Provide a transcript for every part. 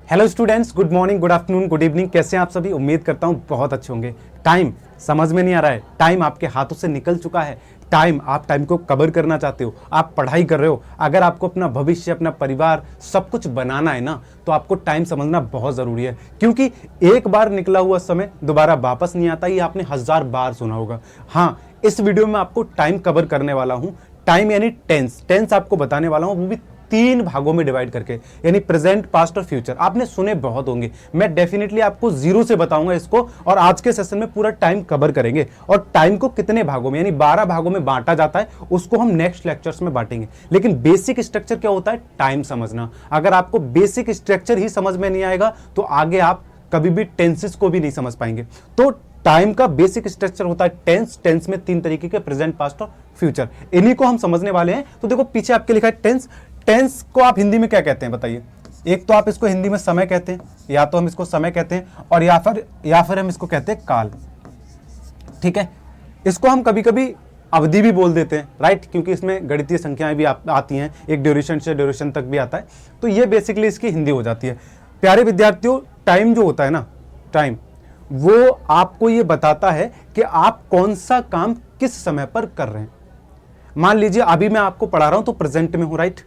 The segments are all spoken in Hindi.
Hello students, good morning, good afternoon, good evening. कैसे हैं आप सभी? उम्मीद करता हूं बहुत अच्छे होंगे। टाइम समझ में नहीं आ रहा है, टाइम आपके हाथों से निकल चुका है। आप टाइम को कवर करना चाहते हो, आप पढ़ाई कर रहे हो, अगर आपको अपना भविष्य, अपना परिवार सब कुछ बनाना है ना, तो आपको टाइम समझना बहुत ज़रूरी है। क्योंकि एक बार निकला हुआ समय दोबारा वापस नहीं आता, ये आपने 1000 बार सुना होगा। हाँ, इस वीडियो में आपको टाइम कवर करने वाला हूँ। टाइम यानी टेंस आपको बताने वाला हूँ, वो भी 3 भागों में डिवाइड करके, यानी प्रेजेंट, पास्ट और फ्यूचर। आपने सुने बहुत होंगे, मैं डेफिनेटली आपको जीरो से बताऊंगा इसको, और आज के सेशन में पूरा टाइम कवर करेंगे। और टाइम को कितने भागों में, यानी 12 भागों में बांटा जाता है, उसको हम नेक्स्ट लेक्चर्स में बांटेंगे। लेकिन बेसिक स्ट्रक्चर क्या होता है? टाइम समझना। अगर आपको बेसिक स्ट्रक्चर ही समझ में नहीं आएगा तो आगे आप कभी भी टेंसेस को भी नहीं समझ पाएंगे। तो टाइम का बेसिक स्ट्रक्चर होता है टेंस में 3 तरीके के, प्रेजेंट, पास्ट और फ्यूचर। इन्हीं को हम समझने वाले हैं। तो देखो पीछे आपके लिखा है टेंस। टेंस को आप हिंदी में क्या कहते हैं बताइए? एक तो आप इसको हिंदी में समय कहते हैं, या तो हम इसको समय कहते हैं, और या फिर हम इसको कहते हैं काल। ठीक है, इसको हम कभी कभी अवधि भी बोल देते हैं, राइट, क्योंकि इसमें गणितीय संख्याएं भी आती हैं, एक ड्यूरेशन से ड्यूरेशन तक भी आता है। तो ये बेसिकली इसकी हिंदी हो जाती है। प्यारे विद्यार्थियों, टाइम जो होता है ना, टाइम वो आपको ये बताता है कि आप कौन सा काम किस समय पर कर रहे हैं। मान लीजिए अभी मैं आपको पढ़ा रहा हूं तो प्रेजेंट में हूं, राइट।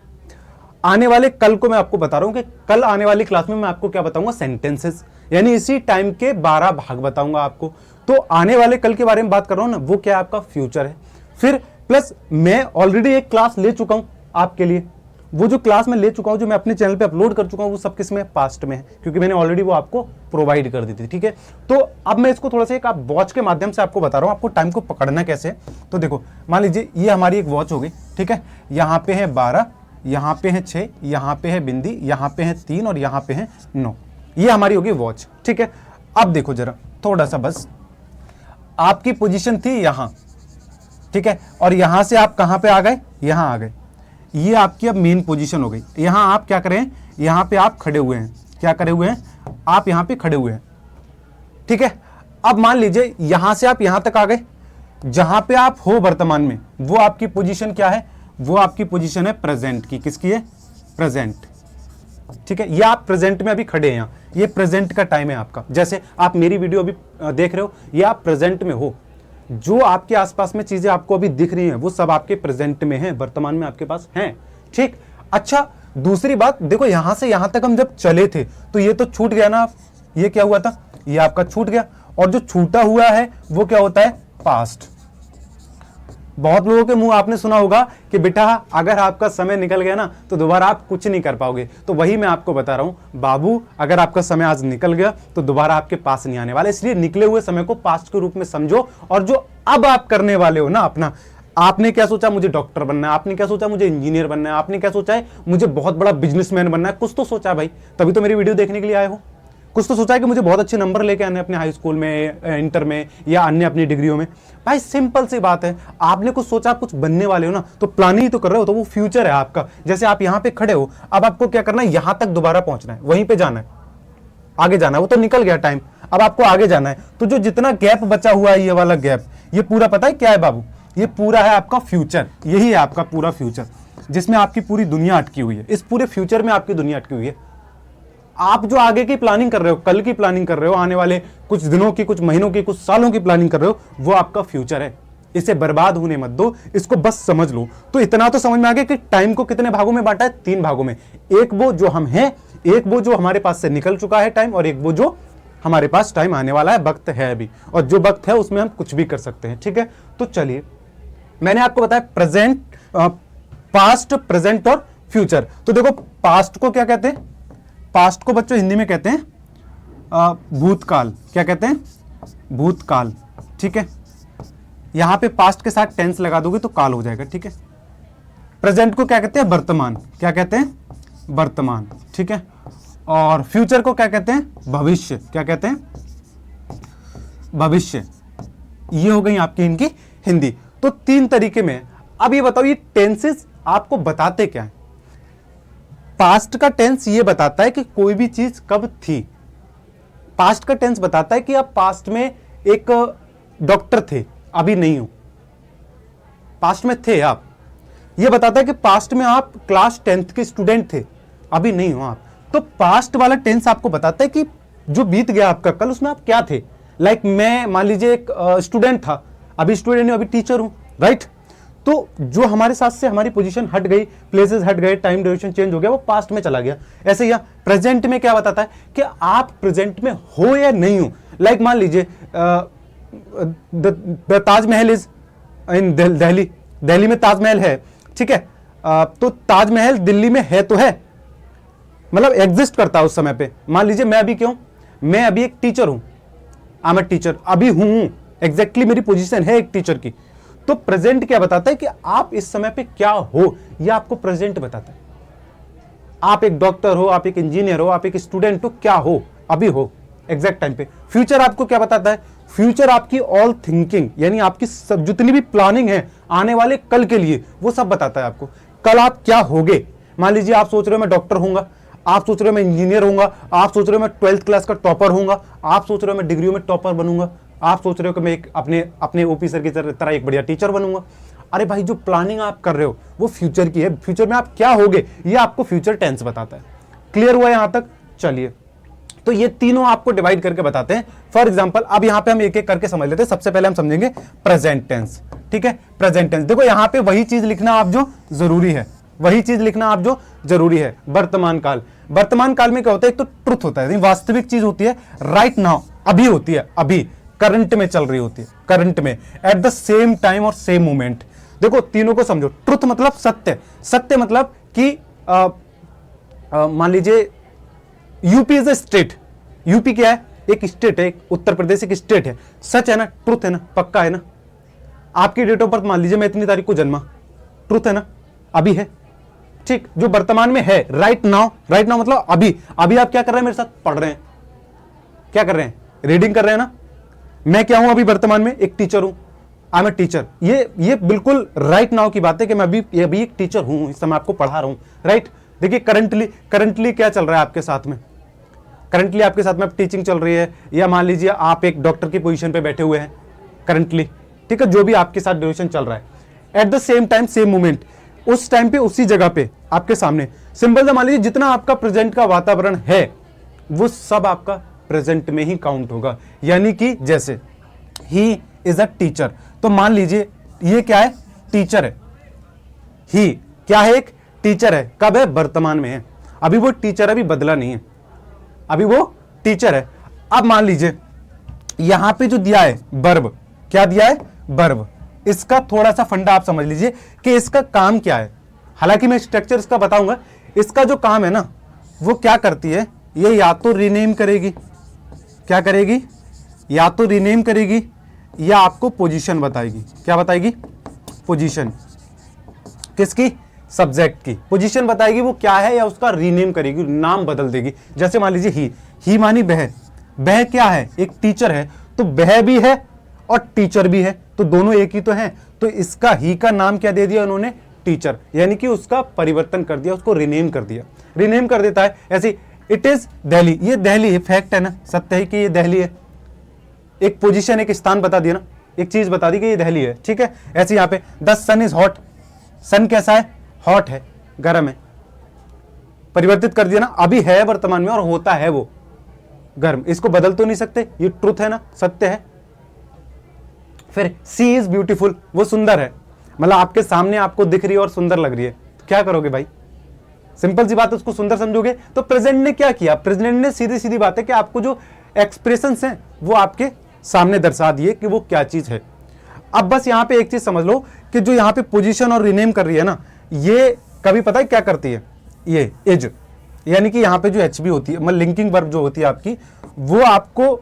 आने वाले कल को मैं आपको बता रहा हूं कि कल आने वाली क्लास में मैं आपको क्या बताऊंगा? सेंटेंसेस, यानी इसी टाइम के 12 भाग बताऊंगा आपको। तो आने वाले कल के बारे में बात कर रहा हूं ना, वो क्या आपका फ्यूचर है। फिर प्लस मैं ऑलरेडी एक क्लास ले चुका हूं आपके लिए, वो जो क्लास मैं ले चुका हूं, जो मैं अपने चैनल पे अपलोड कर चुका हूं, वो सब किस में? पास्ट में है, क्योंकि मैंने ऑलरेडी वो आपको प्रोवाइड कर दी थी। ठीक है, तो अब मैं इसको थोड़ा सा एक आप वॉच के माध्यम से आपको बता रहा हूं, आपको टाइम को पकड़ना कैसे है। तो देखो, मान लीजिए ये हमारी एक वॉच हो गई, ठीक है। यहां पे है 12, यहां पे है 6, यहां पे है बिंदी, यहां पे है 3 और यहां पे है 9। ये हमारी होगी वॉच, ठीक है। अब देखो जरा थोड़ा सा, बस आपकी पोजीशन थी यहां, ठीक है, और यहां से आप कहां पे आ गए? यहां आ गए। ये आपकी अब मेन पोजीशन हो गई। यहां आप क्या करें? यहां पे आप खड़े हुए हैं। क्या करे हुए हैं? आप यहां पे खड़े हुए हैं, ठीक है। अब मान लीजिए यहां से आप यहां तक आ गए, जहां पे आप हो वर्तमान में, वो आपकी पोजीशन क्या है? वो आपकी पोजीशन है प्रेजेंट की। किसकी है? प्रेजेंट, ठीक है। ये आप प्रेजेंट में अभी खड़े हैं, ये प्रेजेंट का टाइम है आपका। जैसे आप मेरी वीडियो अभी देख रहे हो, ये आप प्रेजेंट में हो। जो आपके आसपास में चीजें आपको अभी दिख रही हैं, वो सब आपके प्रेजेंट में हैं, वर्तमान में आपके पास हैं, ठीक। अच्छा, दूसरी बात देखो, यहां से यहां तक हम जब चले थे तो ये तो छूट गया ना। ये क्या हुआ था? ये आपका छूट गया। और जो छूटा हुआ है वो क्या होता है? पास्ट। बहुत लोगों के मुंह आपने सुना होगा कि बेटा अगर आपका समय निकल गया ना तो दोबारा आप कुछ नहीं कर पाओगे। तो वही मैं आपको बता रहा हूं, बाबू अगर आपका समय आज निकल गया तो दोबारा आपके पास नहीं आने वाला। इसलिए निकले हुए समय को पास्ट के रूप में समझो, और जो अब आप करने वाले हो ना अपना, आपने क्या सोचा? मुझे डॉक्टर बनना है, आपने क्या सोचा? मुझे इंजीनियर बनना है, आपने क्या सोचा है? मुझे बहुत बड़ा बिजनेसमैन बनना है। कुछ तो सोचा भाई, तभी तो मेरी वीडियो देखने के लिए आए हो। कुछ तो सोचा है कि मुझे बहुत अच्छे नंबर लेके आने अपने हाई स्कूल में, इंटर में, या अन्य अपनी डिग्रियों में। भाई सिंपल सी बात है, आपने कुछ सोचा, आप कुछ बनने वाले हो ना, तो प्लानिंग तो कर रहे हो, तो वो फ्यूचर है आपका। जैसे आप यहाँ पे खड़े हो, अब आपको क्या करना है? यहां तक दोबारा पहुंचना है, वहीं पे जाना है, आगे जाना है। वो तो निकल गया टाइम, अब आपको आगे जाना है। तो जो जितना गैप बचा हुआ है, ये वाला गैप, ये पूरा पता है क्या है बाबू? ये पूरा है आपका फ्यूचर। यही है आपका पूरा फ्यूचर, जिसमें आपकी पूरी दुनिया अटकी हुई है। इस पूरे फ्यूचर में आपकी दुनिया अटकी हुई है। आप जो आगे की प्लानिंग कर रहे हो, कल की प्लानिंग कर रहे हो, आने वाले कुछ दिनों की, कुछ महीनों की, कुछ सालों की प्लानिंग कर रहे हो, वो आपका फ्यूचर है। इसे बर्बाद होने मत दो, इसको बस समझ लो। तो इतना तो समझ में आ गया कि टाइम को कितने भागों में बांटा है? 3 भागों में। एक वो जो हम हैं, एक वो जो हमारे पास से निकल चुका है टाइम, और एक वो जो हमारे पास टाइम आने वाला है, वक्त है अभी। और जो वक्त है उसमें हम कुछ भी कर सकते हैं, ठीक है। तो चलिए, मैंने आपको बताया प्रेजेंट, पास्ट, प्रेजेंट और फ्यूचर। तो देखो, पास्ट को क्या कहते हैं? पास्ट को बच्चों हिंदी में कहते हैं भूतकाल। क्या कहते हैं? भूतकाल, ठीक है। यहां पे पास्ट के साथ टेंस लगा दोगे तो काल हो जाएगा, ठीक है। प्रेजेंट को क्या कहते हैं? वर्तमान। क्या कहते हैं? वर्तमान, ठीक है। और फ्यूचर को क्या कहते हैं? भविष्य। क्या कहते हैं? भविष्य। ये हो गई आपकी इनकी हिंदी। तो 3 तरीके में। अब ये बताओ, ये टेंसेस आपको बताते क्या है? पास्ट का टेंस ये बताता है कि कोई भी चीज कब थी। पास्ट का टेंस बताता है कि आप पास्ट में एक डॉक्टर थे, अभी नहीं हो। पास्ट में थे आप। ये बताता है कि पास्ट में आप क्लास 10th के स्टूडेंट थे, अभी नहीं हो आप। तो पास्ट वाला टेंस आपको बताता है कि जो बीत गया आपका कल, उसमें आप क्या थे। लाइक मैं मान लीजिए एक स्टूडेंट था, अभी स्टूडेंट नहीं, अभी टीचर हूं, राइट। तो जो हमारे साथ से हमारी पोजीशन हट गई, प्लेसेस हट गए, टाइम ड्यूरेशन चेंज हो गया, वो पास्ट में चला गया। ऐसे ही प्रेजेंट में क्या बताता है कि आप प्रेजेंट में हो या नहीं हो। लाइक मान लीजिए the Taj Mahal is in Delhi, Delhi में ताजमहल है, ठीक है। तो ताजमहल दिल्ली में है तो है, मतलब एग्जिस्ट करता है उस समय पे। मान लीजिए मैं अभी क्यों, मैं अभी एक टीचर हूं, आई एम अ टीचर, अभी हूं, एग्जैक्टली मेरी पोजीशन है एक टीचर की। तो प्रेजेंट क्या बताता है कि आप इस समय पे क्या हो, यह आपको प्रेजेंट बताता है। आप एक डॉक्टर हो, आप एक इंजीनियर हो, आप एक स्टूडेंट हो, क्या हो, अभी हो एग्जैक्ट टाइम पे। फ्यूचर आपको क्या बताता है, फ्यूचर आपकी ऑल थिंकिंग, यानी आपकी सब जितनी भी प्लानिंग है आने वाले कल के लिए, वो सब बताता है आपको कल आप क्या होगे। मान लीजिए आप सोच रहे हो मैं डॉक्टर होऊंगा, आप सोच रहे हो मैं इंजीनियर होऊंगा, आप सोच रहे हो मैं 12th क्लास का टॉपर होऊंगा, आप सोच रहे हो मैं डिग्रियों में टॉपर बनूंगा, आप सोच रहे हो कि मैं एक अपने ऑफिसर की तरह एक बढ़िया टीचर बनूंगा। अरे भाई, जो प्लानिंग आप कर रहे हो वो फ्यूचर की है, फ्यूचर में आप क्या होगे ये आपको फ्यूचर टेंस बताता है। क्लियर हुआ यहां तक? चलिए, तो ये तीनों आपको डिवाइड करके बताते हैं। फॉर एग्जांपल अब यहां पे हम एक एक करके समझ लेते हैं। सबसे पहले हम समझेंगे प्रेजेंट टेंस, ठीक है। प्रेजेंट टेंस, देखो यहां पे वही चीज लिखना आप जो जरूरी है, वही चीज लिखना आप जो जरूरी है। वर्तमान काल, वर्तमान काल में क्या होता है, एक तो ट्रुथ होता है, वास्तविक चीज होती है, राइट नाउ, अभी होती है, अभी करंट में चल रही होती है, करंट में, एट द सेम टाइम और सेम मोमेंट। देखो तीनों को समझो। ट्रुथ मतलब सत्य, सत्य मतलब कि मान लीजिए UP is a state, UP क्या है, एक स्टेट है, उत्तर प्रदेश एक स्टेट है, सच है ना, ट्रुथ है ना, पक्का है ना। आपकी डेट ऑफ बर्थ मान लीजिए मैं इतनी तारीख को जन्मा, ट्रुथ है ना, अभी है, ठीक। जो वर्तमान में है, राइट नाउ, राइट नाउ मतलब अभी, अभी आप क्या कर रहे हैं, मेरे साथ पढ़ रहे हैं, क्या कर रहे हैं, रीडिंग कर रहे हैं ना। मैं क्या हूं अभी वर्तमान में, एक टीचर हूं, आई एम अ टीचर। ये बिल्कुल राइट नाउ की बात है कि मैं अभी एक टीचर हूं, इस समय आपको पढ़ा रहा हूं, राइट। देखिए करंटली क्या चल रहा है आपके साथ में, करंटली आपके साथ में टीचिंग चल रही है, या मान लीजिए आप एक डॉक्टर की पोजीशन पे बैठे हुए हैं करंटली, ठीक है, जो भी आपके साथ ड्यूरेशन चल रहा है, at the same time same moment, उस टाइम पे उसी जगह पे आपके सामने। सिंपल से मान लीजिए जितना आपका प्रेजेंट का वातावरण है वो सब आपका प्रेजेंट में ही काउंट होगा। यानी कि जैसे ही इज अ टीचर, तो मान लीजिए ये क्या है, टीचर है, ही क्या है, एक टीचर है, कब है, वर्तमान में है, अभी वो टीचर अभी बदला नहीं है, अभी वो टीचर है। अब मान लीजिए यहां पे जो दिया है वर्ब, क्या दिया है, वर्ब, इसका थोड़ा सा फंडा आप समझ लीजिए कि इसका काम क्या है। हालांकि मैं स्ट्रक्चर इसका बताऊंगा, इसका जो काम है ना वो क्या करती है, ये या तो रीनेम करेगी, क्या करेगी, या तो रीनेम करेगी या आपको पोजीशन बताएगी। क्या बताएगी, पोजीशन, किसकी, सब्जेक्ट की पोजीशन बताएगी वो क्या है, या उसका रीनेम करेगी, नाम बदल देगी। जैसे मान लीजिए ही मानी बह, बह क्या है, एक टीचर है, तो बह भी है और टीचर भी है, तो दोनों एक ही तो हैं। तो इसका ही का नाम क्या दे दिया उन्होंने, टीचर, यानी कि उसका परिवर्तन कर दिया, उसको रीनेम कर दिया, रीनेम कर देता है। ऐसे इट इज दिल्ली, ये दिल्ली है, फैक्ट है ना, सत्य है कि ये दिल्ली है, एक पोजीशन, एक स्थान बता दिया ना, एक चीज बता दी कि ये दिल्ली है, ठीक है। ऐसे यहां पे द सन इज हॉट, सन कैसा है, हॉट है, गर्म है, परिवर्तित कर दिया ना, अभी है वर्तमान में और होता है वो गर्म, इसको बदल तो नहीं सकते, ये ट्रुथ है ना, सत्य है। फिर सी इज ब्यूटीफुल, वो सुंदर है, मतलब आपके सामने आपको दिख रही है और सुंदर लग रही है, तो क्या करोगे भाई, सिंपल सी बात है, उसको सुंदर समझोगे। तो प्रेजेंट ने क्या किया, प्रेजेंट ने सीधी सीधी बात है कि आपको जो एक्सप्रेशंस हैं वो आपके सामने दर्शा दिए कि वो क्या चीज है। अब बस यहां पे एक चीज समझ लो कि जो यहां पे पोजीशन और रीनेम कर रही है ना, ये कभी पता है क्या करती है, ये इज, यानी कि यहां पे जो एच बी होती है, मतलब लिंकिंग वर्ब जो होती है आपकी, वो आपको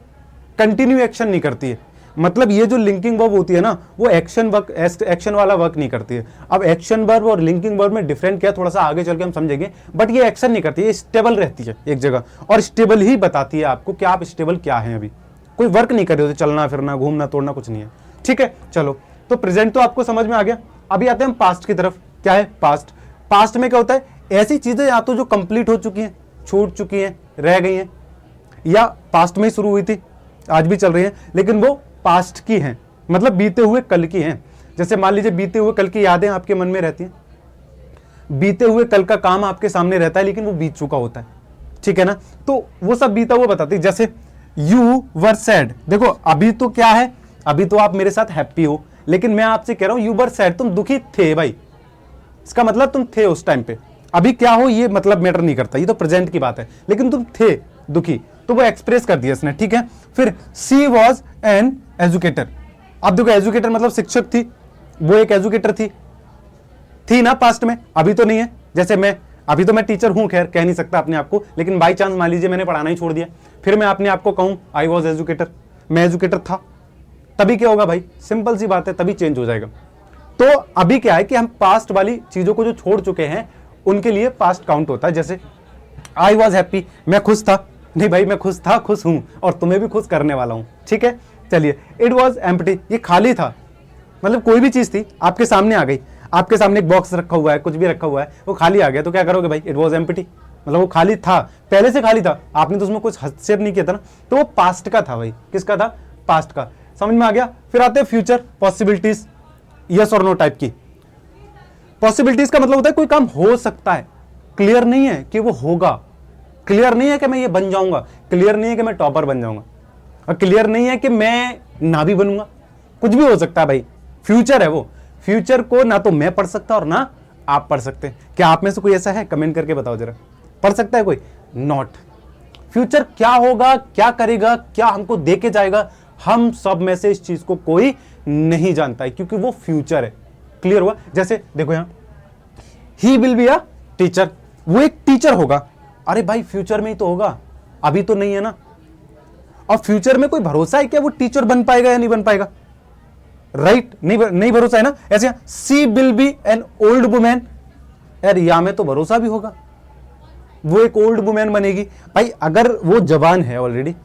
कंटिन्यू एक्शन नहीं करती है। मतलब ये जो लिंकिंग वर्ब होती है ना, वो एक्शन वाला वर्क नहीं करती है। अब एक्शन वर्ब और लिंकिंग वर्ब में डिफरेंट क्या है, थोड़ा सा आगे चल के हम समझेंगे, बट ये एक्शन नहीं करती है, स्टेबल रहती है एक जगह, और स्टेबल ही बताती है आपको कि आप स्टेबल क्या है, अभी कोई वर्क नहीं कर रहे होते, चलना फिरना घूमना तोड़ना कुछ नहीं है, ठीक है। चलो, तो प्रेजेंट तो आपको समझ में आ गया। अभी आते हैं हम पास्ट की तरफ। क्या है पास्ट, पास्ट में क्या होता है, ऐसी चीजें या तो जो कंप्लीट हो चुकी हैं, छूट चुकी हैं, रह गई हैं, या पास्ट में ही शुरू हुई थी, आज भी चल रही है, लेकिन वो पास्ट की हैं, मतलब बीते हुए कल की हैं। जैसे मान लीजिए बीते हुए कल की यादें आपके मन में रहती हैं, बीते हुए कल का काम आपके सामने रहता है, लेकिन वो बीत चुका होता है, ठीक है ना। तो वो सब बीता हुआ बताती, जैसे यू वर सैड, देखो अभी तो क्या है, अभी तो आप मेरे साथ हैप्पी हो, लेकिन मैं आपसे कह रहा हूं यू वर सैड, तुम दुखी थे भाई, इसका मतलब तुम थे उस टाइम पे। अभी क्या हो ये मतलब मैटर नहीं करता, ये तो प्रेजेंट की बात है, लेकिन तुम थे दुखी, तो वो एक्सप्रेस कर दिया इसने, ठीक है। फिर सी वॉज एन एजुकेटर, अब देखो एजुकेटर मतलब शिक्षक थी, वो एक एजुकेटर थी ना पास्ट में, अभी तो नहीं है। जैसे मैं, अभी तो मैं टीचर हूं, खैर कह नहीं सकता अपने आप को, लेकिन बाई चांस मान लीजिए मैंने पढ़ाना ही छोड़ दिया, फिर मैं अपने आप को कहूं आई वॉज एजुकेटर, मैं एजुकेटर था, तभी क्या होगा भाई, सिंपल सी बात है, तभी चेंज हो जाएगा। तो अभी क्या है कि हम पास्ट वाली चीजों को जो छोड़ चुके हैं उनके लिए पास्ट काउंट होता है। जैसे आई वॉज हैप्पी, मैं खुश था, नहीं भाई मैं खुश था, खुश हूं, और तुम्हें भी खुश करने वाला हूं, ठीक है। चलिए, इट वॉज एम्प्टी, ये खाली था, मतलब कोई भी चीज थी आपके सामने आ गई, आपके सामने एक बॉक्स रखा हुआ है, कुछ भी रखा हुआ है, वो खाली आ गया, तो क्या करोगे भाई, इट वॉज एम्प्टी, मतलब वो खाली था, पहले से खाली था, आपने तो उसमें कुछ हस्तक्षेप नहीं किया था ना, तो वो पास्ट का था भाई, किसका था, पास्ट का, समझ में आ गया। फिर आते हैं फ्यूचर, पॉसिबिलिटीज, यस और नो टाइप की। पॉसिबिलिटीज का मतलब होता है कोई काम हो सकता है, क्लियर नहीं है कि वो होगा, क्लियर नहीं है कि मैं ये बन जाऊंगा, क्लियर नहीं है कि मैं टॉपर बन जाऊंगा, और क्लियर नहीं है कि मैं ना भी बनूंगा, कुछ भी हो सकता है भाई, फ्यूचर है वो, फ्यूचर को ना तो मैं पढ़ सकता और ना आप पढ़ सकते। क्या आप में से कोई ऐसा है, कमेंट करके बताओ जरा, पढ़ सकता है कोई, नॉट। फ्यूचर क्या होगा, क्या करेगा, क्या हमको दे के जाएगा, हम सब में से इस चीज को कोई नहीं जानता है, क्योंकि वो फ्यूचर है। क्लियर हुआ। जैसे देखो यहां, he will be a teacher, वो एक टीचर होगा, अरे भाई फ्यूचर में ही तो होगा, अभी तो नहीं है ना, और फ्यूचर में कोई भरोसा है क्या वो टीचर बन पाएगा या नहीं बन पाएगा, राइट, नहीं भरोसा है ना। ऐसे she will be an old women, यार या में तो भरोसा भी होगा, वो एक ओल्ड वुमेन बनेगी भाई, अगर वो जवान है ऑलरेडी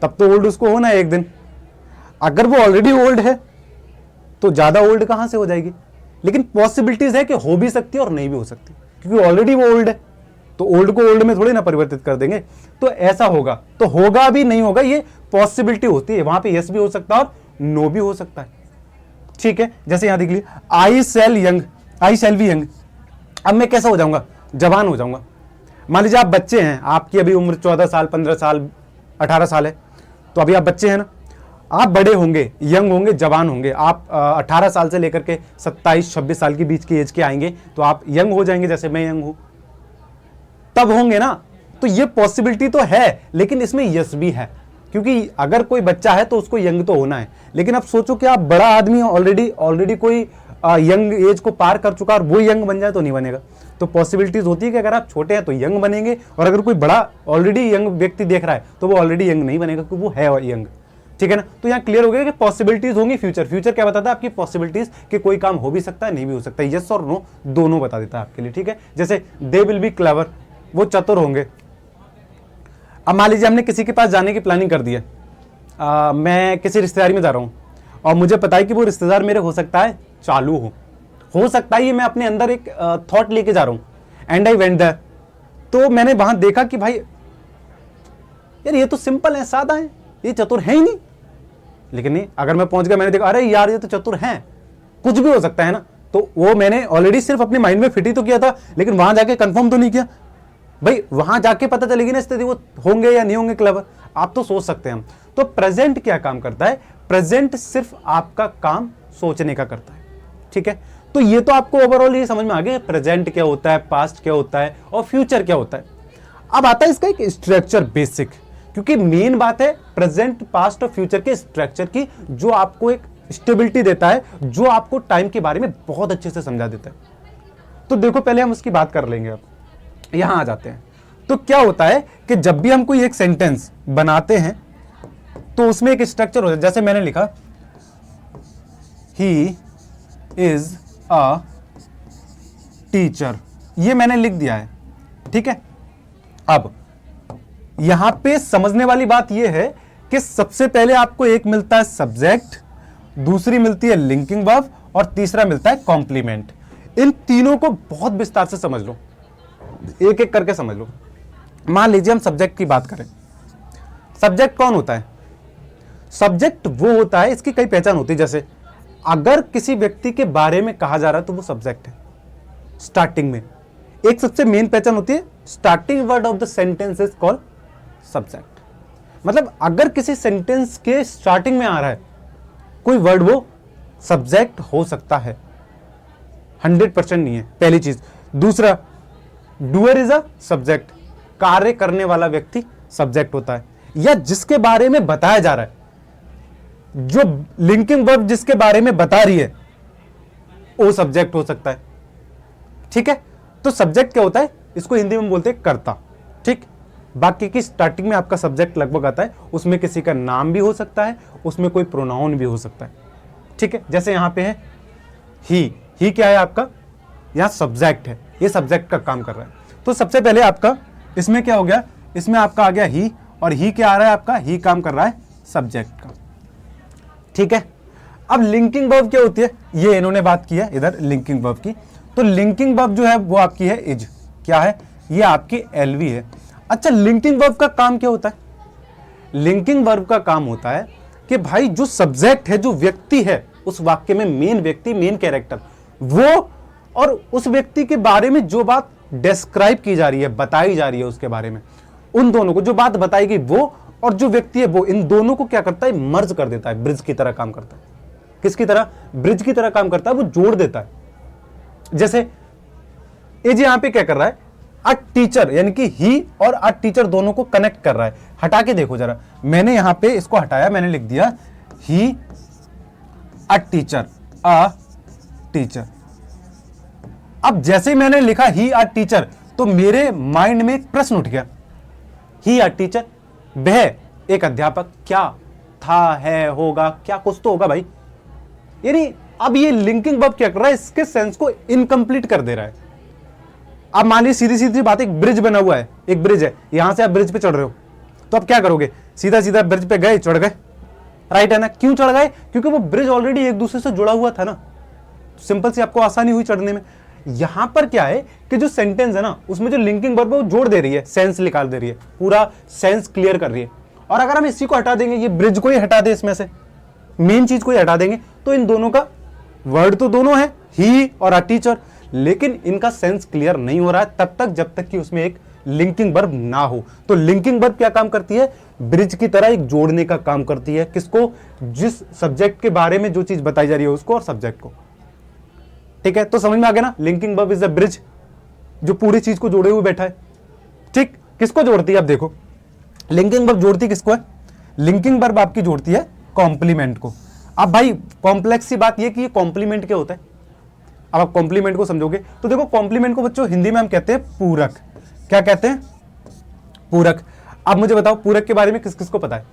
तब तो ओल्ड उसको होना है एक दिन, अगर वो ऑलरेडी ओल्ड है तो ज्यादा ओल्ड कहां से हो जाएगी। लेकिन पॉसिबिलिटीज है कि हो भी सकती है और नहीं भी हो सकती, क्योंकि ऑलरेडी वो ओल्ड है, तो ओल्ड को ओल्ड में थोड़ी ना परिवर्तित कर देंगे। तो ऐसा होगा, तो होगा भी नहीं होगा, ये पॉसिबिलिटी होती है, वहां पे यस भी हो सकता है और नो भी हो सकता है, ठीक है। जैसे यहां देख लीजिए, I shall young, I shall be young, अब मैं कैसा हो जाऊंगा, जवान हो जाऊंगा। मान लीजिए आप बच्चे हैं, आपकी अभी उम्र 14 साल 15 साल 18 साल है, तो अभी आप बच्चे हैं ना, आप बड़े होंगे, यंग होंगे, जवान होंगे, आप 18 साल से लेकर के 27-26 साल के बीच की एज के आएंगे, तो आप यंग हो जाएंगे, जैसे मैं यंग हूं, तब होंगे ना। तो ये पॉसिबिलिटी तो है, लेकिन इसमें यस भी है, क्योंकि अगर कोई बच्चा है तो उसको यंग तो होना है। लेकिन अब सोचो कि आप बड़ा आदमी ऑलरेडी कोई यंग एज को पार कर चुका और वो यंग बन जाए तो नहीं बनेगा। तो पॉसिबिलिटीज होती है कि अगर आप छोटे हैं तो यंग बनेंगे, और अगर कोई बड़ा ऑलरेडी यंग व्यक्ति देख रहा है तो वो ऑलरेडी यंग नहीं बनेगा, क्योंकि वो है यंग, ठीक है ना। तो यहाँ क्लियर हो गया कि पॉसिबिलिटीज होंगी। फ्यूचर क्या बताता है, आपकी पॉसिबिलिटीज कि कोई काम हो भी सकता है, नहीं भी हो सकता है, यस और नो दोनों बता देता है आपके लिए, ठीक है। जैसे दे विल बी क्लेवर, वो चतुर होंगे। अब मान लीजिए हमने किसी के पास जाने की प्लानिंग कर दी है, मैं किसी रिश्तेदारी में जा रहा हूँ और मुझे पता है कि वो रिश्तेदार मेरे हो सकता है चालू हो सकता है, ये मैं अपने अंदर एक थॉट लेके जा रहा हूँ, एंड आई वेंट देयर, तो मैंने वहां देखा कि भाई यार ये तो सिंपल है, सादा है, ये चतुर है ही नहीं। लेकिन नहीं, अगर मैं पहुंच गया, मैंने देखा अरे यार ये तो चतुर हैं, कुछ भी हो सकता है ना, तो वो मैंने ऑलरेडी सिर्फ अपने माइंड में फिट ही तो किया था, लेकिन वहां जाके कंफर्म तो नहीं किया भाई, वहां जाके पता चलेगी ना स्थिति, वो होंगे या नहीं होंगे क्लेवर, आप तो सोच सकते हैं हम। तो प्रेजेंट क्या काम करता है, प्रेजेंट सिर्फ आपका काम सोचने का करता है, ठीक है। तो ये तो आपको ओवरऑल ये समझ में आ गया प्रेजेंट क्या होता है, पास्ट क्या होता है और फ्यूचर क्या होता है। अब आता है इसका एक स्ट्रक्चर बेसिक, क्योंकि मेन बात है प्रेजेंट पास्ट और फ्यूचर के स्ट्रक्चर की, जो आपको एक स्टेबिलिटी देता है, जो आपको टाइम के बारे में बहुत अच्छे से समझा देता है। तो देखो पहले हम उसकी बात कर लेंगे, अब यहां आ जाते हैं। तो क्या होता है कि जब भी हम कोई एक सेंटेंस बनाते हैं तो उसमें एक स्ट्रक्चर होता है। जैसे मैंने लिखा ही इज अ टीचर, ये मैंने लिख दिया है, ठीक है। अब यहां पे समझने वाली बात यह है कि सबसे पहले आपको एक मिलता है सब्जेक्ट, दूसरी मिलती है लिंकिंग वर्ब और तीसरा मिलता है कॉम्प्लीमेंट। इन तीनों को बहुत विस्तार से समझ लो, एक एक करके समझ लो। मान लीजिए हम सब्जेक्ट की बात करें, सब्जेक्ट कौन होता है, सब्जेक्ट वो होता है, इसकी कई पहचान होती है। जैसे अगर किसी व्यक्ति के बारे में कहा जा रहा है तो वो सब्जेक्ट है। स्टार्टिंग में एक सबसे मेन पहचान होती है starting word of the sentence is called subject. मतलब अगर किसी सेंटेंस के स्टार्टिंग में आ रहा है कोई वर्ड, वो सब्जेक्ट हो सकता है, 100% नहीं है, पहली चीज। दूसरा, डूअर इज अ सब्जेक्ट, कार्य करने वाला व्यक्ति सब्जेक्ट होता है, या जिसके बारे में बताया जा रहा है, जो लिंकिंग वर्ब जिसके बारे में बता रही है वो सब्जेक्ट हो सकता है। ठीक है, तो सब्जेक्ट क्या होता है, इसको हिंदी में बोलते हैं कर्ता। ठीक, बाकी की स्टार्टिंग में आपका सब्जेक्ट लगभग आता है, उसमें किसी का नाम भी हो सकता है, उसमें कोई प्रोनाउन भी हो सकता है। ठीक है, जैसे यहां पे है ही क्या है आपका, यहां सब्जेक्ट है, ये सब्जेक्ट का काम कर रहा है। तो सबसे पहले आपका इसमें क्या हो गया, इसमें आपका आ गया ही, और ही क्या आ रहा है आपका, ही काम कर रहा है सब्जेक्ट का। ठीक है, अब लिंकिंग वर्ब क्या होती है, ये इन्होंने बात की है इधर लिंकिंग वर्ब की। तो लिंकिंग वर्ब जो है वो आपकी है इज, क्या है, ये आपकी एलवी है। अच्छा, लिंकिंग वर्ब का काम क्या होता है, लिंकिंग वर्ब का काम होता है कि भाई जो सब्जेक्ट है, जो व्यक्ति है उस वाक्य में, मेन व्यक्ति, मेन कैरेक्टर, वो और उस व्यक्ति के बारे में जो बात डिस्क्राइब की जा रही है, बताई जा रही है उसके बारे में, उन दोनों को, जो बात बताई गई वो और जो व्यक्ति है वो, इन दोनों को क्या करता है, मर्ज कर देता है, ब्रिज की तरह काम करता है। किसकी तरह, ब्रिज की तरह काम करता है, वो जोड़ देता है। जैसे ये यहां पे क्या कर रहा है, अ टीचर, यानी कि ही और अ टीचर दोनों को कनेक्ट कर रहा है। हटा के देखो जरा, मैंने यहां पे इसको हटाया, मैंने लिख दिया ही अ टीचर, अ टीचर। अब जैसे ही मैंने लिखा ही अ टीचर, तो मेरे माइंड में एक प्रश्न उठ गया, ही अ टीचर, वह एक अध्यापक, क्या था, है, होगा, क्या कुछ तो होगा भाई। यानी अब ये लिंकिंग वर्ब क्या कर रहा है, इसके सेंस को इनकम्प्लीट कर दे रहा है। अब मान लीजिए सीधी सीधी बात, एक ब्रिज बना हुआ है, एक ब्रिज है, यहां से आप ब्रिज पे चढ़ रहे हो, तो आप क्या करोगे, सीधा सीधा ब्रिज पे गए, चढ़ गए, राइट है ना। क्यों चढ़ गए, क्योंकि वो ब्रिज ऑलरेडी एक दूसरे से जुड़ा हुआ था ना, सिंपल सी आपको आसानी हुई चढ़ने में। यहां पर क्या है कि जो सेंटेंस है ना, उसमें जो लिंकिंग वर्ब है वो जोड़ दे रही है, सेंस निकाल दे रही है, पूरा सेंस क्लियर कर रही है। और अगर हम इसी को हटा देंगे, ये ब्रिज को ही हटा दे, इसमें से मेन चीज को ही हटा देंगे, तो इन दोनों का वर्ड तो दोनों है, ही और अ टीचर, लेकिन इनका सेंस क्लियर नहीं हो रहा है तब तक जब तक कि उसमें एक लिंकिंग वर्ब ना हो। तो लिंकिंग वर्ब क्या काम करती है, ब्रिज की तरह एक जोड़ने का काम करती है। किसको, जिस सब्जेक्ट के बारे में जो चीज बताई जा रही है उसको और सब्जेक्ट को। ठीक है, तो समझ में आ गया ना, linking verb is a bridge, जो पूरी चीज को जोड़े हुए बैठा है। ठीक, किसको जोड़ती है, अब देखो लिंकिंग वर्ब जोड़ती किसको है, लिंकिंग वर्ब आपकी जोड़ती है कॉम्प्लीमेंट को। अब भाई कॉम्प्लेक्स सी बात ये कि ये कॉम्प्लीमेंट क्या होता है, अब आप कॉम्प्लीमेंट को समझोगे तो देखो, कॉम्प्लीमेंट को बच्चों हिंदी में हम कहते हैं पूरक। क्या कहते हैं, पूरक। अब मुझे बताओ पूरक के बारे में किस किस को पता है।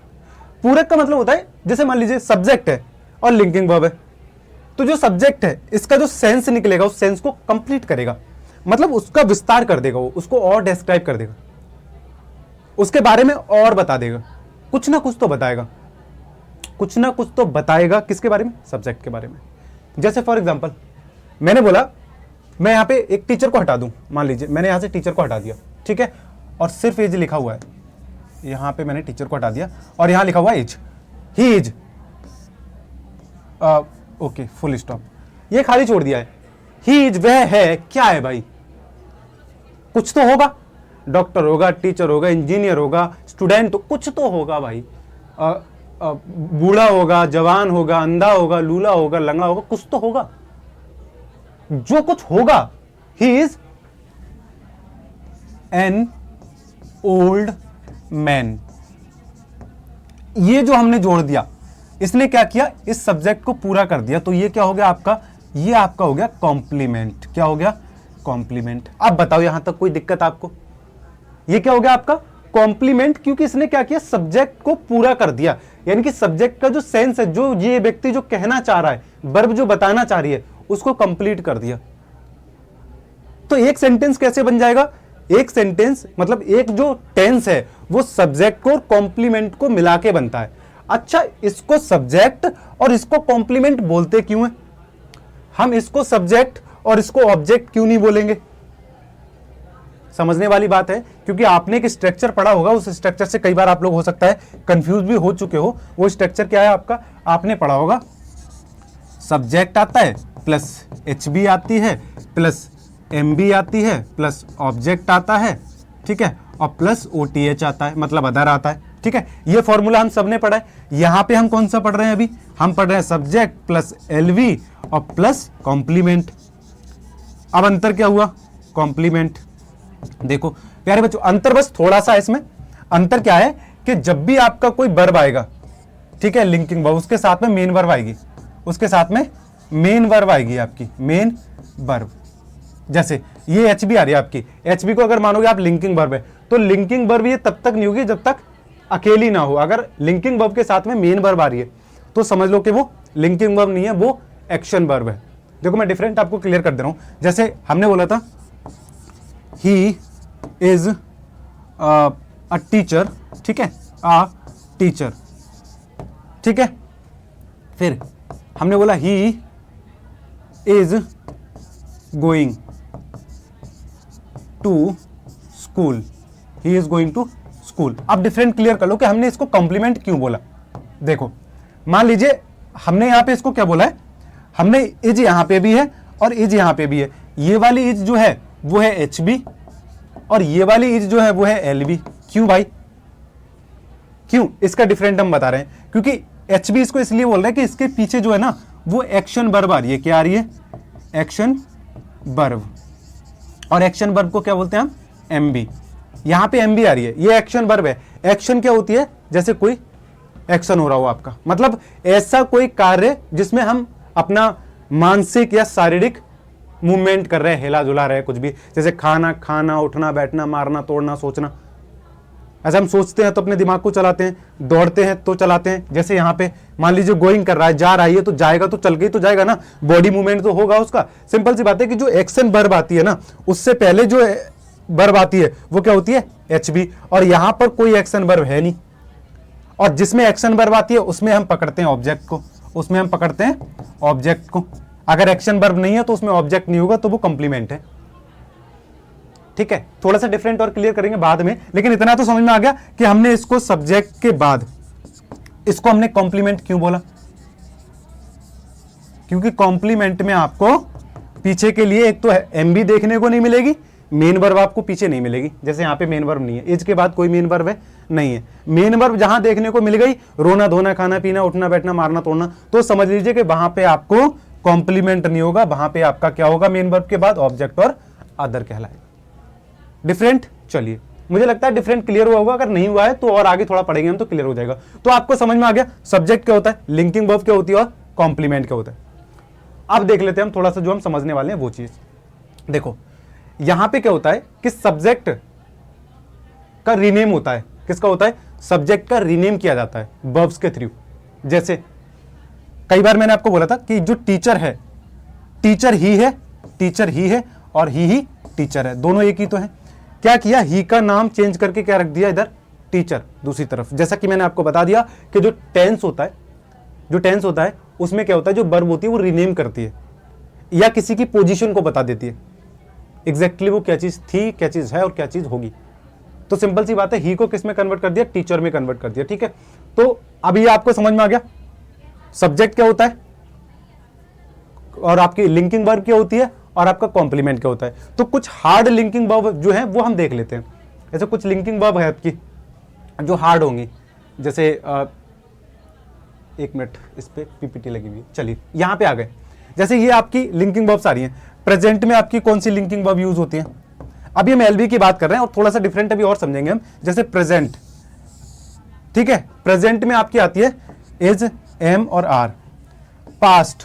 पूरक का मतलब होता है, जैसे मान लीजिए सब्जेक्ट है और लिंकिंग वर्ब है, तो जो सब्जेक्ट है इसका जो सेंस निकलेगा उस सेंस को कंप्लीट करेगा, मतलब उसका विस्तार कर देगा, वो उसको और डिस्क्राइब कर देगा, उसके बारे में और बता देगा, कुछ ना कुछ तो बताएगा, कुछ ना कुछ तो बताएगा। किसके बारे में, सब्जेक्ट के बारे में। जैसे फॉर एग्जांपल मैंने बोला मैं यहां पे एक टीचर को हटा दूं, मान लीजिए मैंने यहां से टीचर को हटा दिया, ठीक है, और सिर्फ एज लिखा हुआ है, यहां पे मैंने टीचर को हटा दिया और यहां लिखा हुआ as, he is, okay full stop, ये खाली छोड़ दिया है। ही इज वह है, क्या है भाई, कुछ तो होगा, डॉक्टर होगा, टीचर होगा, इंजीनियर होगा, स्टूडेंट, तो कुछ तो होगा भाई, बूढ़ा होगा, जवान होगा, अंधा होगा, लूला होगा, लंगड़ा होगा, कुछ तो होगा, जो कुछ होगा। He is an old man, ये जो हमने जोड़ दिया, इसने क्या किया, इस सब्जेक्ट को पूरा कर दिया, तो ये क्या हो गया आपका, ये आपका हो गया कॉम्प्लीमेंट। क्या हो गया, कॉम्प्लीमेंट। अब बताओ यहां तक कोई दिक्कत आपको, ये क्या हो गया आपका कॉम्प्लीमेंट, क्योंकि इसने क्या किया, सब्जेक्ट को पूरा कर दिया, यानी कि सब्जेक्ट का जो सेंस है, जो ये व्यक्ति जो कहना चाह रहा है, वर्ब जो बताना चाह रही है, उसको कंप्लीट कर दिया। तो एक सेंटेंस कैसे बन जाएगा, एक सेंटेंस मतलब एक जो टेंस है वो सब्जेक्ट को और कॉम्प्लीमेंट को मिला के बनता है। अच्छा, इसको सब्जेक्ट और इसको कॉम्प्लीमेंट बोलते क्यों है, हम इसको सब्जेक्ट और इसको ऑब्जेक्ट क्यों नहीं बोलेंगे, समझने वाली बात है, क्योंकि आपने एक स्ट्रक्चर पढ़ा होगा, उस स्ट्रक्चर से कई बार आप लोग हो सकता है कंफ्यूज भी हो चुके हो। वो स्ट्रक्चर क्या है आपका, आपने पढ़ा होगा, सब्जेक्ट आता है प्लस एच बी आती है प्लस एम बी आती है प्लस ऑब्जेक्ट आता है ठीक है, और प्लस OTH आता है, मतलब अदर आता है। ठीक है, ये फॉर्मूला हम सबने पढ़ा है। यहां पे हम कौन सा पढ़ रहे हैं? अभी हम पढ़ रहे हैं सब्जेक्ट प्लस LV और प्लस कॉम्प्लीमेंट। अब अंतर क्या हुआ? कॉम्प्लीमेंट। देखो प्यारे बच्चों, अंतर बस थोड़ा सा है इसमें। अंतर क्या है कि जब भी आपका कोई वर्ब आएगा, ठीक है, लिंकिंग वर्ब, उसके साथ में मेन वर्ब आएगी, उसके साथ में मेन वर्ब आएगी आपकी, मेन वर्ब। जैसे ये HB आ रही है आपकी, HB को अगर मानोगे आप लिंकिंग वर्ब है, तो लिंकिंग वर्ब ये तब तक नहीं होगी जब तक अकेली ना हो। अगर लिंकिंग वर्ब के साथ में मेन वर्ब आ रही है तो समझ लो कि वो लिंकिंग वर्ब नहीं है, वो एक्शन वर्ब है। देखो मैं डिफरेंट आपको क्लियर कर दे रहा हूं। जैसे हमने बोला था ही इज अ टीचर, ठीक है, अ टीचर, ठीक है। फिर हमने बोला he is going to school, he is going to school. अब डिफरेंट क्लियर कर लो कि हमने इसको कॉम्प्लीमेंट क्यों बोला। देखो मान लीजिए हमने यहां पे इसको क्या बोला है, हमने इज यहां पे भी है और इज यहां पे भी है। ये वाली इज जो है वो है HB और ये वाली इज जो है वो है LB। क्यों भाई? क्यों? इसका डिफरेंट हम बता रहे हैं क्योंकि HB इसको इसलिए बोल रहा है कि इसके पीछे जो है ना वो एक्शन वर्ब आ रही है। क्या आ रही है? Action verb. और एक्शन वर्ब को क्या बोलते हैं हम? MB। यहां पे MB आ रही है, ये एक्शन वर्ब है। एक्शन क्या होती है? जैसे कोई एक्शन हो रहा हो आपका, मतलब ऐसा कोई कार्य जिसमें हम अपना मानसिक या शारीरिक मूवमेंट कर रहे हैं, हिला जुला रहे हैं, कुछ भी, जैसे खाना खाना, उठना बैठना, मारना तोड़ना, सोचना। ऐसा हम सोचते हैं तो अपने दिमाग को चलाते हैं, दौड़ते हैं तो चलाते हैं। जैसे यहाँ पे मान लीजिए गोइंग कर रहा है, जा रहा है, तो जाएगा तो चल गई तो जाएगा ना, बॉडी मूवमेंट तो होगा उसका। सिंपल सी बात है कि जो एक्शन वर्ब आती है ना, उससे पहले जो वर्ब आती है वो क्या होती है? HB। और यहां पर कोई एक्शन वर्ब है नहीं, और जिसमें एक्शन वर्ब आती है उसमें हम पकड़ते हैं ऑब्जेक्ट को, उसमें हम पकड़ते हैं ऑब्जेक्ट को। अगर एक्शन वर्ब नहीं है तो उसमें ऑब्जेक्ट नहीं होगा, तो वो कॉम्प्लीमेंट है। ठीक है, थोड़ा सा डिफरेंट और क्लियर करेंगे बाद में, लेकिन इतना तो समझ में आ गया कि हमने इसको सब्जेक्ट के बाद इसको हमने कॉम्प्लीमेंट क्यों बोला। क्योंकि कॉम्प्लीमेंट में आपको पीछे के लिए एक तो MB देखने को नहीं मिलेगी, मेन वर्ब आपको पीछे नहीं मिलेगी। जैसे यहाँ पे मेन वर्ब नहीं है, इज के बाद कोई मेन वर्ब है नहीं है। मेन वर्ब जहां देखने को मिल गई, रोना धोना, खाना पीना, उठना बैठना, मारना तोड़ना, तो समझ लीजिए कि वहां पे आपको कॉम्प्लीमेंट नहीं होगा, वहां पे आपका क्या होगा? मेन वर्ब के बाद ऑब्जेक्ट और अदर कहलाएगा। डिफरेंट? चलिए, मुझे लगता है डिफरेंट क्लियर हुआ होगा। अगर नहीं हुआ है तो और आगे थोड़ा पढ़ेंगे हम तो क्लियर हो जाएगा। तो आपको समझ में आ गया सब्जेक्ट क्या होता है, लिंकिंग वर्ब क्या होती है और कॉम्प्लीमेंट क्या होता है। अब देख लेते हैं हम थोड़ा सा जो हम समझने वाले हैं वो चीज। देखो यहां पे क्या होता है कि सब्जेक्ट का रीनेम होता है। किसका होता है? सब्जेक्ट का रीनेम किया जाता है वर्ब्स के थ्रू। जैसे कई बार मैंने आपको बोला था कि जो टीचर है, टीचर ही है, टीचर ही है और ही टीचर है, दोनों एक ही तो है। क्या किया? ही का नाम चेंज करके क्या रख दिया इधर? टीचर दूसरी तरफ। जैसा कि मैंने आपको बता दिया कि जो टेंस होता है, जो टेंस होता है उसमें क्या होता है, जो वर्ब होती है वो रीनेम करती है या किसी की पोजीशन को बता देती है, एग्जैक्टली वो क्या चीज थी, क्या चीज है और क्या चीज होगी। तो सिंपल सी बात है, ही को किस में कन्वर्ट कर दिया? टीचर में कन्वर्ट कर दिया। ठीक है, तो अब ये आपको समझ में आ गया सब्जेक्ट क्या होता है और आपकी लिंकिंग वर्ब क्या होती है और आपका कॉम्प्लीमेंट क्या होता है। तो कुछ हार्ड लिंकिंग वर्ब जो है वो हम देख लेते हैं। ऐसे कुछ लिंकिंग वर्ब है आपकी जो हार्ड होंगी। जैसे एक मिनट, इस पे PPT लगी हुई है, चलिए यहां पे आ गए। जैसे ये आपकी लिंकिंग वर्ब्स आ रही हैं। प्रेजेंट में आपकी कौन सी लिंकिंग वर्ब यूज होती है? अभी हम LV की बात कर रहे हैं और थोड़ा सा डिफरेंट अभी और समझेंगे हम। जैसे प्रेजेंट, ठीक है, प्रेजेंट में आपकी आती है इज, एम और आर। पास्ट,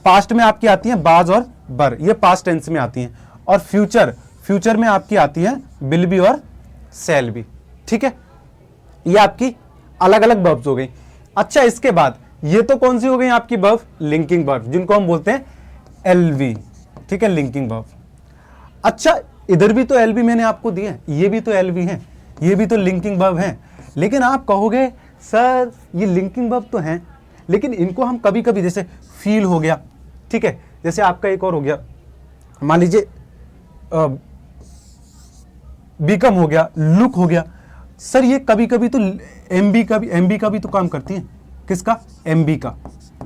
पास्ट में आपकी आती है बाज और बर, ये पास्ट टेंस में आती हैं। और फ्यूचर, फ्यूचर में आपकी आती है विल बी और शैल बी। ठीक है, ये आपकी अलग अलग वर्ब्स हो गई। अच्छा, इसके बाद ये तो कौन सी हो गई आपकी वर्ब? लिंकिंग वर्ब, जिनको हम बोलते हैं LV। ठीक है, लिंकिंग वर्ब। अच्छा, इधर भी तो LV मैंने आपको दिए, ये भी तो LV है, ये भी तो लिंकिंग वर्ब है। लेकिन आप कहोगे सर ये लिंकिंग वर्ब तो हैं, लेकिन इनको हम कभी कभी, जैसे फील हो गया, ठीक है, जैसे आपका एक और हो गया, मान लीजिए बिकम हो गया, लुक हो गया। सर ये कभी कभी तो MB का भी तो काम करती है। किसका? MB का।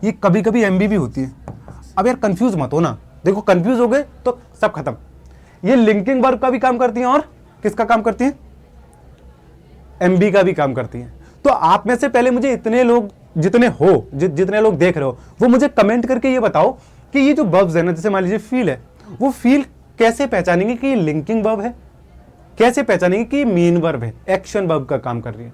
ये कभी कभी MB भी होती है। अब यार कंफ्यूज मत हो ना, देखो कंफ्यूज हो गए तो सब खत्म। ये लिंकिंग वर्ब का भी काम करती हैं और किसका काम करती हैं? एमबी का भी काम करती हैं। तो आप में से पहले मुझे इतने लोग जितने हो, जितने लोग देख रहे हो, वो मुझे कमेंट करके ये बताओ कि ये जो वर्ब्स है ना, जैसे मान लीजिए फील है, वो फील कैसे पहचानेंगे कि ये लिंकिंग वर्ब है, कैसे पहचानेंगे कि ये मेन वर्ब है, एक्शन वर्ब का काम कर रही है।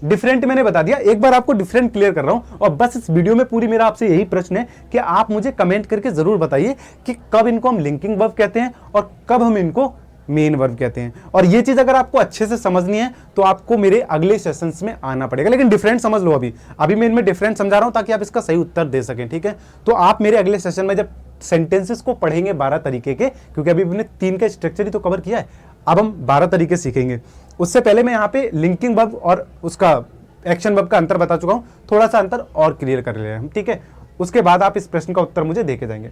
डिफरेंट मैंने बता दिया, एक बार आपको डिफरेंट क्लियर कर रहा हूं। और बस इस वीडियो में पूरी मेरा आपसे यही प्रश्न है कि आप मुझे कमेंट करके जरूर बताइए कि कब इनको हम लिंकिंग वर्ब कहते हैं और कब हम इनको मेन वर्ब कहते हैं। और ये चीज अगर आपको अच्छे से समझनी है तो आपको मेरे अगले सेशंस में आना पड़ेगा, लेकिन डिफरेंट समझ लो। अभी मैं इनमें डिफरेंट समझा रहा हूं ताकि आप इसका सही उत्तर दे सकें, ठीक है। तो आप मेरे अगले सेशन में जब सेंटेंसेस को पढ़ेंगे 12 तरीके के, क्योंकि अभी हमने 3 का स्ट्रक्चर ही तो कवर किया है, अब हम 12 तरीके सीखेंगे। उससे पहले मैं यहाँ पे लिंकिंग वर्ब और उसका एक्शन वर्ब का अंतर बता चुका हूं, थोड़ा सा अंतर और क्लियर कर ले हम, ठीक है। उसके बाद आप इस प्रश्न का उत्तर मुझे देके जाएंगे।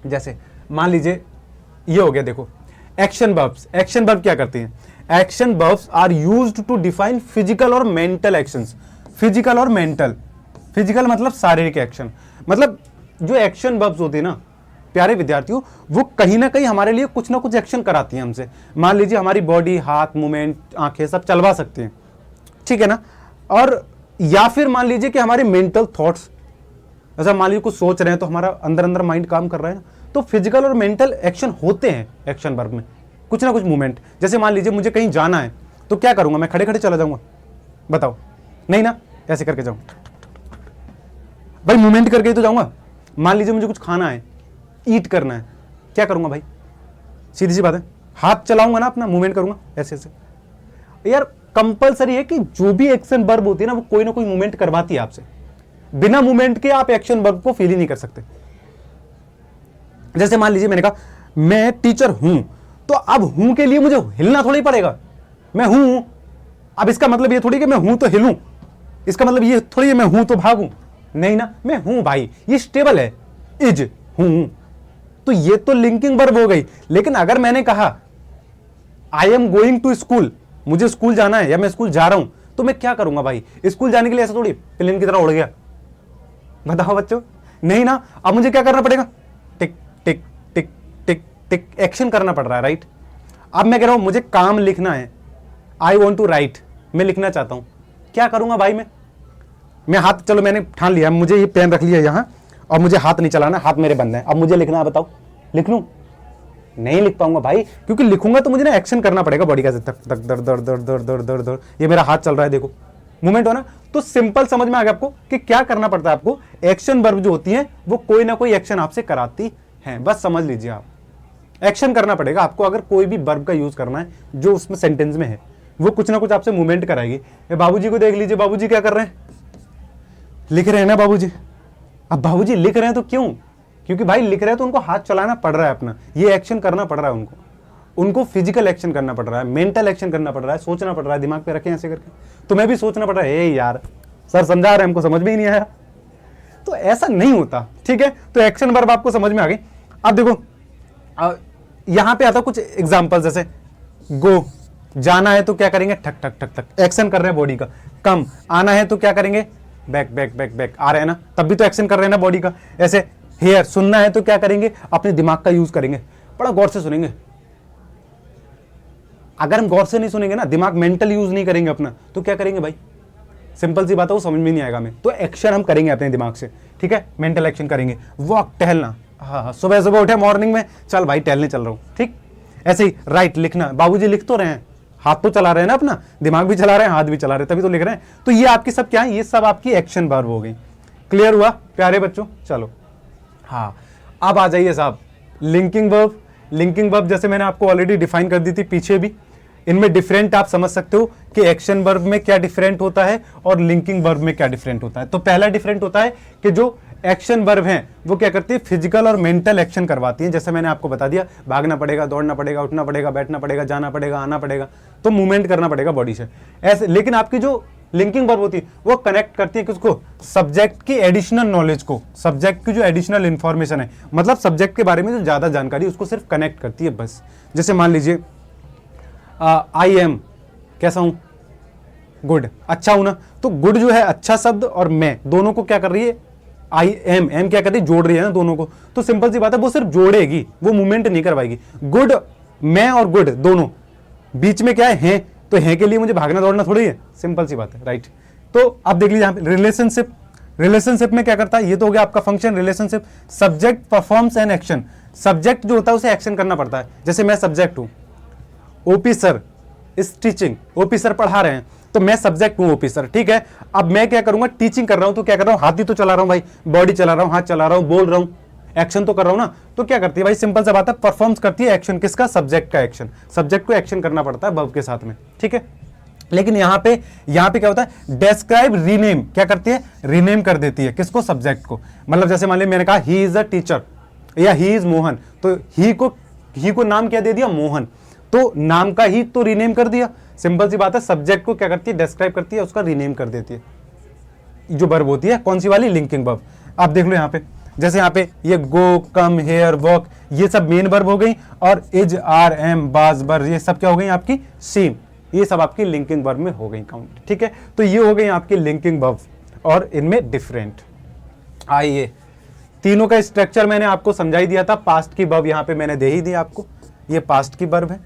जैसे मान लीजिए ये हो गया, देखो एक्शन वर्ब्स। एक्शन वर्ब क्या करती हैं? Action verbs are used to define physical और मेंटल एक्शंस। फिजिकल और मेंटल, फिजिकल मतलब शारीरिक एक्शन, मतलब जो एक्शन वर्ब्स होती है ना प्यारे विद्यार्थियों, वो कहीं ना कहीं हमारे लिए कुछ ना कुछ एक्शन कराती हैं हमसे। मान लीजिए हमारी बॉडी, हाथ, मूवमेंट, आंखें सब चलवा सकती हैं, ठीक है ना। और या फिर मान लीजिए कि हमारे मेंटल थॉट्स, ऐसा मान लीजिए कुछ सोच रहे हैं तो हमारा अंदर अंदर माइंड काम कर रहा है ना, तो फिजिकल और मेंटल एक्शन होते हैं एक्शन वर्ब में, कुछ ना कुछ मूवमेंट। जैसे मान लीजिए मुझे कहीं जाना है तो क्या करूंगा मैं? खड़े खड़े चला जाऊंगा? बताओ, नहीं ना, ऐसे करके जाऊं भाई, मूवमेंट करके ही तो जाऊंगा। मान लीजिए मुझे कुछ खाना है, ईट करना है, क्या करूंगा भाई? सीधी सी बात है, हाथ चलाऊंगा ना अपना, मूवमेंट करूंगा ऐसे ऐसे। यार कंपलसरी है कि जो भी एक्शन वर्ब होती है ना, वो कोई ना कोई मूवमेंट करवाती है आपसे। बिना मूवमेंट के आप एक्शन वर्ब को फील ही नहीं कर सकते। जैसे मान लीजिए मैंने कहा मैं टीचर हूं, तो अब हूं के लिए मुझे हिलना थोड़ी पड़ेगा, मैं हूं। अब इसका मतलब ये थोड़ी कि मैं हूं तो हिलूं, इसका मतलब ये थोड़ी मैं हूं तो भागूं, नहीं ना, मैं हूं भाई, ये स्टेबल है, इज, हूं। तो ये तो लिंकिंग वर्ब हो गई। लेकिन अगर मैंने कहा I am going to school, मुझे स्कूल जाना है या मैं स्कूल जा रहा हूं, तो मैं क्या करूंगा भाई? स्कूल जाने के लिए ऐसा थोड़ी प्लेन की तरह उड़ गया, बताओ बच्चों, नहीं ना। अब मुझे क्या करना पड़ेगा? टिक टिक टिक टिक टिक, एक्शन करना पड़ रहा है, राइट। अब मैं कह रहा हूं मुझे काम लिखना है, आई वॉन्ट टू राइट, मैं लिखना चाहता हूं, क्या करूंगा भाई? मैं हाथ, चलो मैंने ठान लिया, मुझे ये पेन रख लिया यहां और मुझे हाथ नहीं चलाना, हाथ मेरे बंद है। अब मुझे लिखना है, बताओ लिख लूं? नहीं लिख पाऊंगा भाई, क्योंकि लिखूंगा तो मुझे ना एक्शन करना पड़ेगा बॉडी का, तक तक दर दर दर दर दर दर दर, ये मेरा हाथ चल रहा है, देखो मूवमेंट हो ना। तो सिंपल समझ में आ गया आपको कि क्या करना पड़ता है आपको। एक्शन वर्ब जो होती है वो कोई ना कोई एक्शन आपसे कराती है, बस समझ लीजिए आप, एक्शन करना पड़ेगा आपको। अगर कोई भी वर्ब का यूज करना है जो उसमें सेंटेंस में है, वो कुछ ना कुछ आपसे मूवमेंट कराएगी। बाबूजी को देख लीजिए, बाबूजी क्या कर रहे हैं? लिख रहे हैं ना बाबूजी। अब बाबूजी लिख रहे हैं तो क्यों? क्योंकि भाई लिख रहे हैं तो उनको हाथ चलाना पड़ रहा है अपना, ये एक्शन करना पड़ रहा है उनको फिजिकल एक्शन करना पड़ रहा है, मेंटल एक्शन करना पड़ रहा है, सोचना पड़ रहा है, दिमाग पे रखें ऐसे करके। तो मैं भी सोचना पड़ रहा है, ए यार सर समझा रहे हैं, हमको समझ में ही नहीं आया। तो ऐसा नहीं होता, ठीक है। तो एक्शन वर्ब आपको समझ में आ गई। अब देखो यहां पे आता कुछ एग्जांपल, जैसे गो, जाना है तो क्या करेंगे? ठक ठक ठक ठक, एक्शन कर रहे हैं बॉडी का। कम, आना है तो क्या करेंगे? बैक बैक बैक बैक, आ रहे हैं ना, तब भी तो एक्शन कर रहे हैं ना बॉडी का। ऐसे हेयर, सुनना है तो क्या करेंगे? अपने दिमाग का यूज करेंगे, बड़ा गौर से सुनेंगे। अगर हम गौर से नहीं सुनेंगे ना, दिमाग मेंटल यूज नहीं करेंगे अपना, तो क्या करेंगे भाई? सिंपल सी बात है, वो समझ में नहीं आएगा हमें। तो एक्शन हम करेंगे अपने दिमाग से, ठीक है, मेंटल एक्शन करेंगे। वॉक, टहलना, हाँ, सुबह सुबह उठे मॉर्निंग में, चल भाई टहलने चल रहा हूं, ठीक। ऐसे ही राइट, लिखना, बाबूजी लिख तो रहे हैं, हाथ तो चला रहे हैं ना अपना, दिमाग भी चला रहे हैं, हाथ भी चला रहे हैं, तभी तो लिख रहे हैं। तो ये आपकी सब क्या है? ये सब आपकी एक्शन वर्ब हो गई। क्लियर हुआ प्यारे बच्चों? चलो हाँ, अब आ जाइए साहब लिंकिंग वर्ब। लिंकिंग वर्ब जैसे मैंने आपको ऑलरेडी डिफाइन कर दी थी पीछे भी, इनमें डिफरेंट आप समझ सकते हो कि एक्शन वर्ब में क्या डिफरेंट होता है और लिंकिंग वर्ब में क्या डिफरेंट होता है। तो पहला डिफरेंट होता है कि जो एक्शन वर्ब हैं वो क्या करती है? फिजिकल और मेंटल एक्शन करवाती है। जैसे मैंने आपको बता दिया, भागना पड़ेगा, दौड़ना पड़ेगा, उठना पड़ेगा, बैठना पड़ेगा, जाना पड़ेगा, आना पड़ेगा, तो मूवमेंट करना पड़ेगा बॉडी से ऐसे। लेकिन आपकी जो लिंकिंग वर्ब होती है वो कनेक्ट करती है किसको? सब्जेक्ट की एडिशनल नॉलेज को, सब्जेक्ट की जो एडिशनल इंफॉर्मेशन है, मतलब सब्जेक्ट के बारे में जो ज्यादा जानकारी, उसको सिर्फ कनेक्ट करती है बस। जैसे मान लीजिए आई एम, कैसा हूं? गुड, अच्छा हूं ना। तो गुड जो है अच्छा शब्द और मैं दोनों को क्या कर रही है? आई एम, एम क्या कर रही है? जोड़ रही है ना दोनों को। तो सिंपल सी बात है, वो सिर्फ जोड़ेगी, वो मूवमेंट नहीं करवाएगी। गुड, मैं और गुड दोनों बीच में क्या है, तो है के लिए मुझे भागना दौड़ना थोड़ी है, सिंपल सी बात है, राइट। तो अब देख लीजिए यहाँ पे रिलेशनशिप, रिलेशनशिप में क्या करता है, ये तो हो गया आपका function relationship. Subject performs an action, subject जो होता है उसे एक्शन करना पड़ता है। जैसे मैं सब्जेक्ट हूं, ओपी सर इस टीचिंग, ओपी सर पढ़ा रहे हैं, तो मैं सब्जेक्ट हूं ओपी सर, ठीक है। अब मैं क्या करूंगा, टीचिंग कर रहा हूं, तो क्या कर रहा हूं, हाथ ही तो चला रहा हूं भाई, बॉडी चला रहा हूं, हाथ चला रहा हूं, बोल रहा हूं, एक्शन तो कर रहा हूं ना। तो क्या करती है भाई, सिंपल सा बात है, परफॉर्म्स करती है एक्शन, किसका, सब्जेक्ट का एक्शन। सब्जेक्ट को एक्शन करना पड़ता है वर्ब के साथ में, ठीक है। लेकिन यहां पे क्या होता है, डेस्क्राइब रीनेम, क्या करती है, रीनेम कर देती है, किसको, सब्जेक्ट को। मतलब जैसे मान लीजिए मैंने कहा ही इज अ टीचर या ही इज मोहन, तो ही को नाम क्या दे दिया, मोहन, तो नाम का ही तो रीनेम कर दिया। सिंपल सी बात है, सब्जेक्ट को क्या करती है, डिस्क्राइब करती है, उसका रीनेम कर देती है। जो वर्ब होती है कौन सी वाली, लिंकिंग वर्ब। आप देख लो यहाँ पे, जैसे यहाँ पे ये गो, कम, हेयर, वॉक, ये सब मेन वर्ब हो गई, और इज, आर, एम, बाज, बर, ये सब क्या हो गई आपकी, सेम, ये सब आपकी लिंकिंग वर्ब में हो गई काउंट, ठीक है। तो ये हो गई आपकी लिंकिंग वर्ब, और इनमें डिफरेंट। आइए, तीनों का स्ट्रक्चर मैंने आपको समझाई दिया था। पास्ट की वर्ब यहाँ पे मैंने दे ही दी आपको, ये पास्ट की वर्ब है,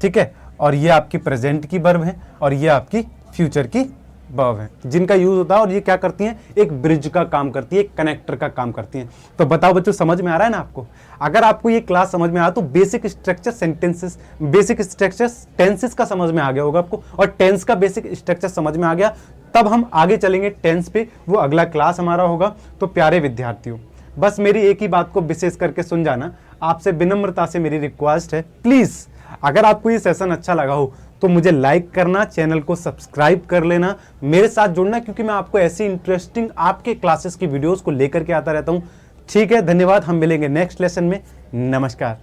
ठीक है, और ये आपकी प्रेजेंट की वर्ब है, और ये आपकी फ्यूचर की वर्ब है, जिनका यूज होता है, और ये क्या करती हैं, एक ब्रिज का काम करती है, एक कनेक्टर का काम करती हैं। तो बताओ बच्चों, समझ में आ रहा है ना आपको। अगर आपको ये क्लास समझ में आया तो basic structure sentences, basic structure tenses का समझ में आ गया होगा आपको, और टेंस का बेसिक स्ट्रक्चर समझ में आ गया, तब हम आगे चलेंगे टेंस पे, वो अगला क्लास हमारा होगा। तो प्यारे विद्यार्थियों, बस मेरी एक ही बात को विशेष करके सुन जाना, आपसे विनम्रता से मेरी रिक्वेस्ट है, प्लीज अगर आपको ये सेशन अच्छा लगा हो तो मुझे लाइक करना, चैनल को सब्सक्राइब कर लेना, मेरे साथ जुड़ना, क्योंकि मैं आपको ऐसी इंटरेस्टिंग आपके क्लासेस की वीडियोस को लेकर के आता रहता हूं। ठीक है, धन्यवाद, हम मिलेंगे नेक्स्ट लेसन में, नमस्कार।